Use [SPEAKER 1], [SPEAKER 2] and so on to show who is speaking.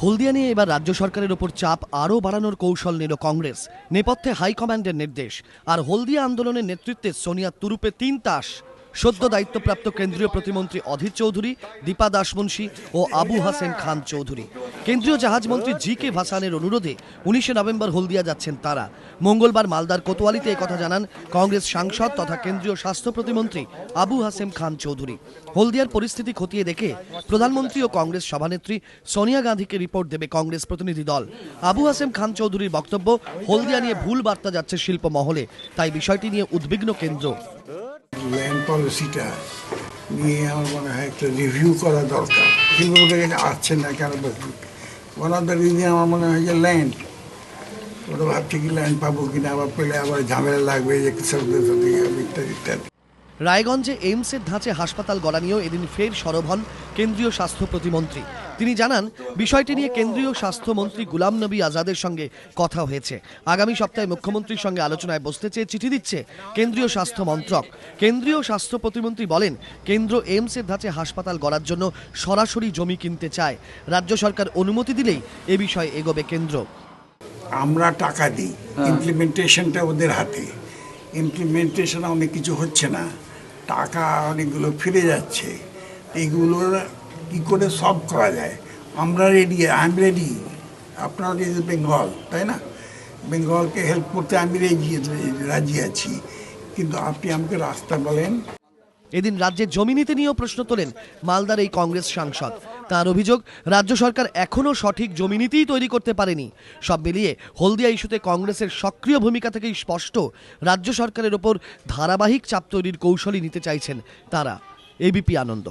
[SPEAKER 1] হলদিয়া নিয়ে এবার রাজ্য সরকারের ওপর চাপ আরও বাড়ানোর কৌশল নিল কংগ্রেস। নেপথ্যে হাইকমান্ডের নির্দেশ। আর হলদিয়া আন্দোলনের নেতৃত্বে সোনিয়া তুরুপে ৩ তাস। সদ্য দায়িত্বপ্রাপ্ত কেন্দ্রীয় প্রতিমন্ত্রী অধীর চৌধুরী, দীপা দাসমুন্সি ও আবু হাসেন খান চৌধুরী। কেন্দ্রীয় জাহাজমন্ত্রী জি.কে. ভাসানের অনুরোধে 19শে নভেম্বর হলদিয়া যাচ্ছেন তারা। মঙ্গলবার মালদার কোতোয়ালিতে একথা জানান কংগ্রেস সাংসদ তথা কেন্দ্রীয় স্বাস্থ্য প্রতিমন্ত্রী আবু হাসেম খান চৌধুরী। হলদিয়ার পরিস্থিতি খতিয়ে দেখে প্রধানমন্ত্রী ও কংগ্রেস সভানেত্রী সোনিয়া গান্ধীকে রিপোর্ট দেবে কংগ্রেস প্রতিনিধি দল। আবু হাসেম খান চৌধুরীর বক্তব্য, হলদিয়া নিয়ে ভুল বার্তা যাচ্ছে শিল্প মহলে, তাই বিষয়টি নিয়ে উদ্বিগ্ন কেন্দ্র।
[SPEAKER 2] ল্যান্ড পলিসিটা নিয়ে আমার মনে হয় একটা রিভিউ করা দরকার। কিন্তু আসছে না কেন? ওয়ান অফ দ্য রিজন আমার মনে হয় যে ল্যান্ড, ওরা ভাবছে কি ল্যান্ড পাবো কিনা, আবার পেলে আবার ঝামেলা লাগবে যে ইত্যাদি ইত্যাদি।
[SPEAKER 1] রায়গঞ্জে এইমসের ধাঁচে হাসপাতাল গড়া নিয়েও এদিন ফের সরব হন কেন্দ্রীয় স্বাস্থ্য প্রতিমন্ত্রী। তিনি জানান, বিষয়টি নিয়ে কেন্দ্রীয় স্বাস্থ্যমন্ত্রী গুলাম নবী আজাদের সঙ্গে কথা হয়েছে। আগামী সপ্তাহে মুখ্যমন্ত্রীর সঙ্গে আলোচনায় বসতে চেয়ে চিঠি দিচ্ছে কেন্দ্রীয় স্বাস্থ্য মন্ত্রক। কেন্দ্রীয় স্বাস্থ্য প্রতিমন্ত্রী বলেন, কেন্দ্র এইমসের ধাঁচে হাসপাতাল গড়ার জন্য সরাসরি জমি কিনতে চায়। রাজ্য সরকার অনুমতি দিলেই এ বিষয়ে এগোবে কেন্দ্র।
[SPEAKER 2] আমরা টাকা দিই, ইমপ্লিমেন্টেশনটা ওদের হাতে। ইমপ্লিমেন্টেশন অনেক কিছু হচ্ছে না, টাকা অনেকগুলো ফিরে যাচ্ছে। এগুলোর কী করে সলভ করা যায়? আমরা রেডি, আই এম রেডি। আপনার বেঙ্গল, তাই না? বেঙ্গলকে হেল্প করতে আমি রাজি আছি, কিন্তু আপনি আমাকে রাস্তা বলেন।
[SPEAKER 1] এদিন রাজ্যের জমি নীতি নিয়েও প্রশ্ন তোলেন মালদার এই কংগ্রেস সাংসদ। তার অভিযোগ, রাজ্য সরকার এখনও সঠিক জমি নীতিই তৈরি করতে পারেনি। সব মিলিয়ে হলদিয়া ইস্যুতে কংগ্রেসের সক্রিয় ভূমিকা থেকেই স্পষ্ট, রাজ্য সরকারের ওপর ধারাবাহিক চাপ তৈরির কৌশলই নিতে চাইছেন তারা। এবিপি আনন্দ।